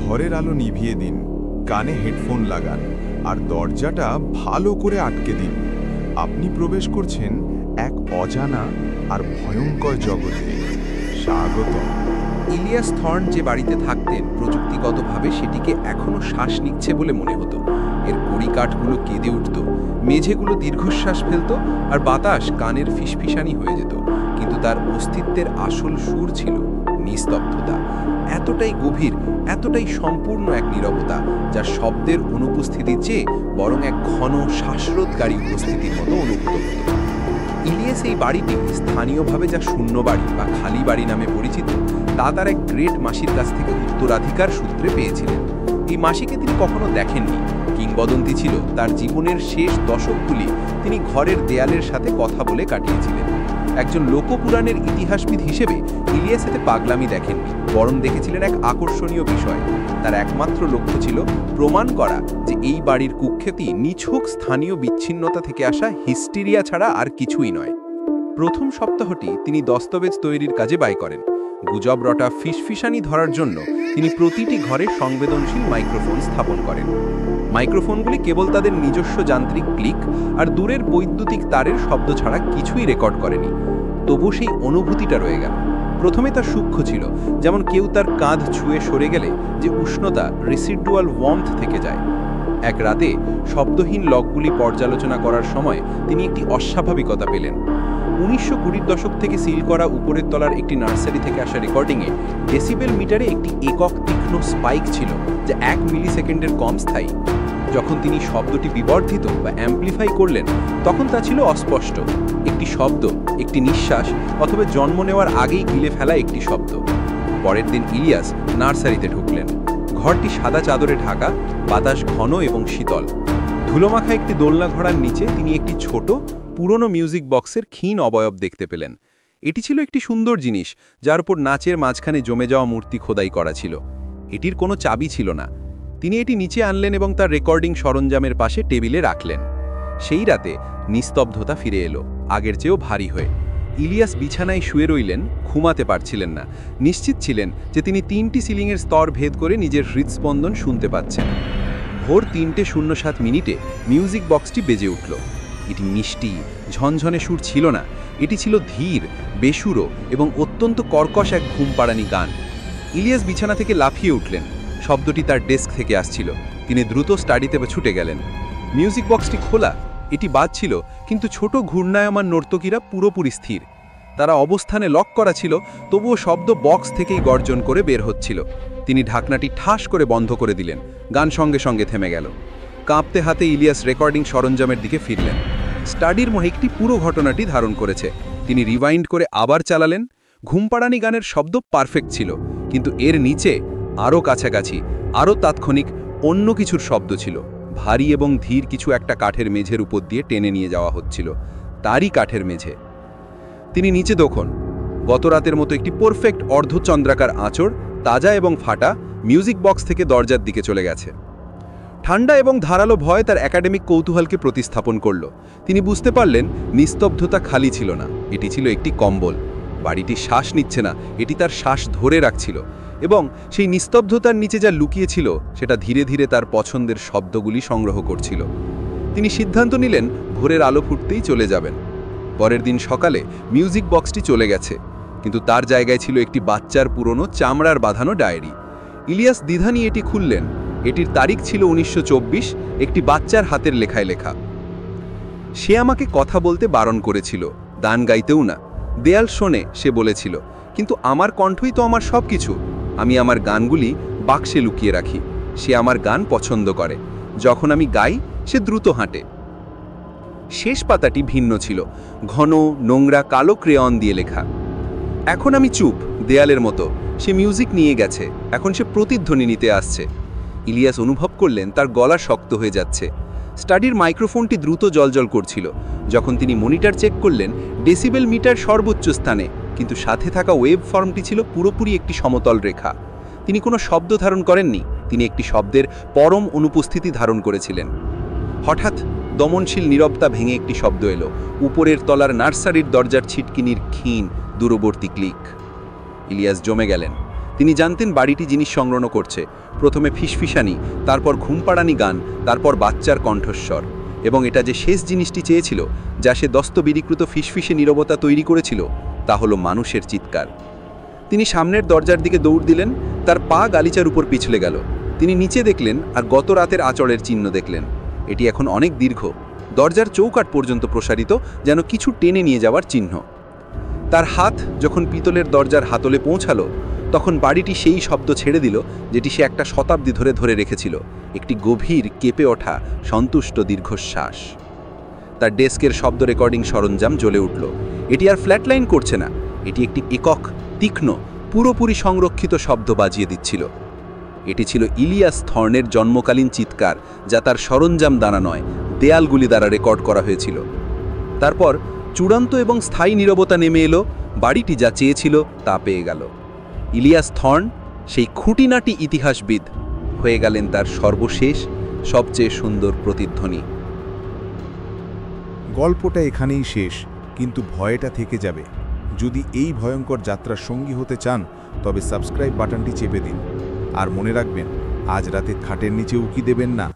ঘরের আলো নিভিয়ে দিন, কানে হেডফোন লাগান আর দরজাটা ভালো করে আটকে দিন। আপনি প্রবেশ করছেন এক অজানা আর ভয়ঙ্কর জগতে। স্বাগতম। ইলিয়াস থর্ন যে বাড়িতে থাকতেন, প্রযুক্তিগতভাবে সেটিকে এখনও শ্বাস নিচ্ছে বলে মনে হতো। এর কড়িকাঠগুলো কেঁদে উঠত, মেঝেগুলো দীর্ঘশ্বাস ফেলত, আর বাতাস কানের ফিসফিসানি হয়ে যেত। কিন্তু তার অস্তিত্বের আসল সুর ছিল নিস্তব্ধতা। এতটাই গভীর, এতটাই সম্পূর্ণ এক নীরবতা, যা শব্দের অনুপস্থিতির চেয়ে বরং এক ঘন শ্বাসরোধকারী উপস্থিতির মতো অনুভূত হতো। ইলিয়াস এই বাড়িটি স্থানীয়ভাবে যা শূন্য বাড়ি বা খালি বাড়ি নামে পরিচিত, তা তার এক গ্রেট মাসির কাছ থেকে উত্তরাধিকার সূত্রে পেয়েছিলেন। এই মাসিকে তিনি কখনো দেখেননি। কিংবদন্তি ছিল তার জীবনের শেষ দশকগুলি তিনি ঘরের দেয়ালের সাথে কথা বলে কাটিয়েছিলেন। একজন লোকপুরাণের ইতিহাসবিদ হিসেবে ইলিয়াস এতে পাগলামি দেখেননি, বরং দেখেছিলেন এক আকর্ষণীয় বিষয়। তার একমাত্র লক্ষ্য ছিল প্রমাণ করা যে এই বাড়ির কুখ্যাতি নিছক স্থানীয় বিচ্ছিন্নতা থেকে আসা হিস্টেরিয়া ছাড়া আর কিছুই নয়। প্রথম সপ্তাহটি তিনি দস্তাবেজ তৈরির কাজে ব্যয় করেন। গুজব রটা ফিসফিসানি ধরার জন্য তিনি প্রতিটি ঘরে সংবেদনশীল মাইক্রোফোন স্থাপন করেন। মাইক্রোফোনগুলি কেবল তাদের নিজস্ব যান্ত্রিক ক্লিক আর দূরের বৈদ্যুতিক তারের শব্দ ছাড়া কিছুই রেকর্ড করেনি। তবু সেই অনুভূতিটা রয়ে গেল। প্রথমে তা সূক্ষ্ম ছিল, যেমন কেউ তার কাঁধ ছুঁয়ে সরে গেলে যে উষ্ণতা রেসিডুয়াল ওয়ার্মথ থেকে যায়। এক রাতে শব্দহীন লগগুলি পর্যালোচনা করার সময় তিনি একটি অস্বাভাবিকতা পেলেন। 1920-র দশক থেকে সিল করা উপরের তলার একটি নার্সারি থেকে আসা রেকর্ডিংয়ে ডেসিবেল মিটারে একটি একক তীক্ষ্ণ স্পাইক ছিল, যা 1 মিলিসেকেন্ডের কম স্থায়ী। যখন তিনি শব্দটি বিবর্ধিত বা অ্যাম্প্লিফাই করলেন, তখন তা ছিল অস্পষ্ট, একটি শব্দ, একটি নিঃশ্বাস, অথবা জন্ম নেওয়ার আগেই গিলে ফেলা একটি শব্দ। পরের দিন ইলিয়াস নার্সারিতে ঢুকলেন। ঘরটি সাদা চাদরে ঢাকা, বাতাস ঘন এবং শীতল। ধুলোমাখা একটি দোলনা ঘোড়ার নিচে তিনি একটি ছোট পুরনো মিউজিক বক্সের ক্ষীণ অবয়ব দেখতে পেলেন। এটি ছিল একটি সুন্দর জিনিস, যার উপর নাচের মাঝখানে জমে যাওয়া মূর্তি খোদাই করা ছিল। এটির কোনো চাবি ছিল না। তিনি এটি নিচে আনলেন এবং তার রেকর্ডিং সরঞ্জামের পাশে টেবিলে রাখলেন। সেই রাতে নিস্তব্ধতা ফিরে এলো, আগের চেয়েও ভারী হয়ে। ইলিয়াস বিছানায় শুয়ে রইলেন, ঘুমাতে পারছিলেন না। নিশ্চিত ছিলেন যে তিনি 3টি সিলিংয়ের স্তর ভেদ করে নিজের হৃদস্পন্দন শুনতে পাচ্ছেন। ভোর 3:07 মিউজিক বক্সটি বেজে উঠল। এটি মিষ্টি, ঝনঝনে সুর ছিল না, এটি ছিল ধীর, বেসুরো এবং অত্যন্ত কর্কশ এক ঘুমপাড়ানি গান। ইলিয়াস বিছানা থেকে লাফিয়ে উঠলেন। শব্দটি তার ডেস্ক থেকে আসছিল। তিনি দ্রুত স্টাডিতে ছুটে গেলেন। মিউজিক বক্সটি খোলা, এটি বাজছিল, কিন্তু ছোট ঘূর্ণায়মান নর্তকীরা পুরোপুরি স্থির। তারা অবস্থানে লক করা ছিল, তবুও শব্দ বক্স থেকেই গর্জন করে বের হচ্ছিল। তিনি ঢাকনাটি ঠাস করে বন্ধ করে দিলেন। গান সঙ্গে সঙ্গে থেমে গেল। কাঁপতে হাতে ইলিয়াস রেকর্ডিং সরঞ্জামের দিকে ফিরলেন। স্টাডির মহিকটি পুরো ঘটনাটি ধারণ করেছে। তিনি রিওয়াইন্ড করে আবার চালালেন। ঘুমপাড়ানি গানের শব্দ পারফেক্ট ছিল, কিন্তু এর নিচে আরও কাছাকাছি, আরও তাৎক্ষণিক অন্য কিছুর শব্দ ছিল। ভারী এবং ধীর কিছু একটা কাঠের মেঝের উপর দিয়ে টেনে নিয়ে যাওয়া হচ্ছিল। তারই কাঠের মেঝে। তিনি নিচে দেখুন, গত রাতের মতো একটি পারফেক্ট অর্ধচন্দ্রাকার আঁচড়, তাজা এবং ফাটা, মিউজিক বক্স থেকে দরজার দিকে চলে গেছে। ঠান্ডা এবং ধারালো ভয় তার একাডেমিক কৌতূহলকে প্রতিস্থাপন করল। তিনি বুঝতে পারলেন নিস্তব্ধতা খালি ছিল না, এটি ছিল একটি কম্বল। বাড়িটি শ্বাস নিচ্ছে না, এটি তার শ্বাস ধরে রাখছিল। এবং সেই নিস্তব্ধতার নিচে যা লুকিয়েছিল, সেটা ধীরে ধীরে তার পছন্দের শব্দগুলি সংগ্রহ করছিল। তিনি সিদ্ধান্ত নিলেন ভোরের আলো ফুটতেই চলে যাবেন। পরের দিন সকালে মিউজিক বক্সটি চলে গেছে, কিন্তু তার জায়গায় ছিল একটি বাচ্চার পুরনো চামড়ার বাঁধানো ডায়েরি। ইলিয়াস দ্বিধা নিয়ে এটি খুললেন। এটির তারিখ ছিল 1924, একটি বাচ্চার হাতের লেখায় লেখা। সে আমাকে কথা বলতে বারণ করেছিল, গান গাইতেও না। দেয়াল শোনে, সে বলেছিল, কিন্তু আমার কণ্ঠই তো আমার সব কিছু। আমি আমার গানগুলি বাক্সে লুকিয়ে রাখি। সে আমার গান পছন্দ করে। যখন আমি গাই, সে দ্রুত হাঁটে। শেষ পাতাটি ভিন্ন ছিল, ঘন নোংরা কালো ক্রেয়ন দিয়ে লেখা। এখন আমি চুপ, দেয়ালের মতো। সে মিউজিক নিয়ে গেছে, এখন সে প্রতিধ্বনি নিতে আসছে। ইলিয়াস অনুভব করলেন তার গলা শক্ত হয়ে যাচ্ছে। স্টাডির মাইক্রোফোনটি দ্রুত জ্বলজ্বল করছিল। যখন তিনি মনিটর চেক করলেন, ডেসিবেল মিটার সর্বোচ্চ স্থানে, কিন্তু সাথে থাকা ওয়েব ফর্মটি ছিল পুরোপুরি একটি সমতল রেখা। তিনি কোনো শব্দ ধারণ করেননি, তিনি একটি শব্দের পরম অনুপস্থিতি ধারণ করেছিলেন। হঠাৎ দমনশীল নীরবতা ভেঙে একটি শব্দ এলো, উপরের তলার নার্সারির দরজার ছিটকিনির ক্ষীণ দূরবর্তী ক্লিক। ইলিয়াস জমে গেলেন। তিনি জানতেন বাড়িটি জিনিস সংগ্রহ করছে, প্রথমে ফিসফিসানি, তারপর ঘুমপাড়ানি গান, তারপর বাচ্চার কণ্ঠস্বর, এবং এটা যে শেষ জিনিসটি চেয়েছিল, যা সে দস্তবিরীকৃত ফিসফিসে নীরবতা তৈরি করেছিল, তা হলো মানুষের চিৎকার। তিনি সামনের দরজার দিকে দৌড় দিলেন, তার পা গালিচার উপর পিছলে গেল। তিনি নিচে দেখলেন আর গত রাতের আঁচড়ের চিহ্ন দেখলেন। এটি এখন অনেক দীর্ঘ, দরজার চৌকাঠ পর্যন্ত প্রসারিত, যেন কিছু টেনে নিয়ে যাওয়ার চিহ্ন। তার হাত যখন পিতলের দরজার হাতলে পৌঁছালো, তখন বাড়িটি সেই শব্দ ছেড়ে দিল যেটি সে একটা শতাব্দী ধরে ধরে রেখেছিল, একটি গভীর কেঁপে ওঠা সন্তুষ্ট দীর্ঘশ্বাস। তার ডেস্কের শব্দ রেকর্ডিং সরঞ্জাম জ্বলে উঠল। এটি আর ফ্ল্যাটলাইন করছে না, এটি একটি একক, তীক্ষ্ণ, পুরোপুরি সংরক্ষিত শব্দ বাজিয়ে দিচ্ছিল। এটি ছিল ইলিয়াস থর্নের জন্মকালীন চিৎকার, যা তার সরঞ্জাম দ্বারা নয়, দেয়ালগুলি দ্বারা রেকর্ড করা হয়েছিল। তারপর চূড়ান্ত এবং স্থায়ী নীরবতা নেমে এলো, বাড়িটি যা চেয়েছিল তা পেয়ে গেল। ইলিয়াস থর্ন, সেই খুঁটিনাটি ইতিহাসবিদ, হয়ে গেলেন তার সর্বশেষ, সবচেয়ে সুন্দর প্রতিধ্বনি। গল্পটা এখানেই শেষ, কিন্তু ভয়টা থেকে যাবে। যদি এই ভয়ঙ্কর যাত্রার সঙ্গী হতে চান, তবে সাবস্ক্রাইব বাটনটি চেপে দিন। আর মনে রাখবেন, আজ রাতে খাটের নিচে উকি দেবেন না।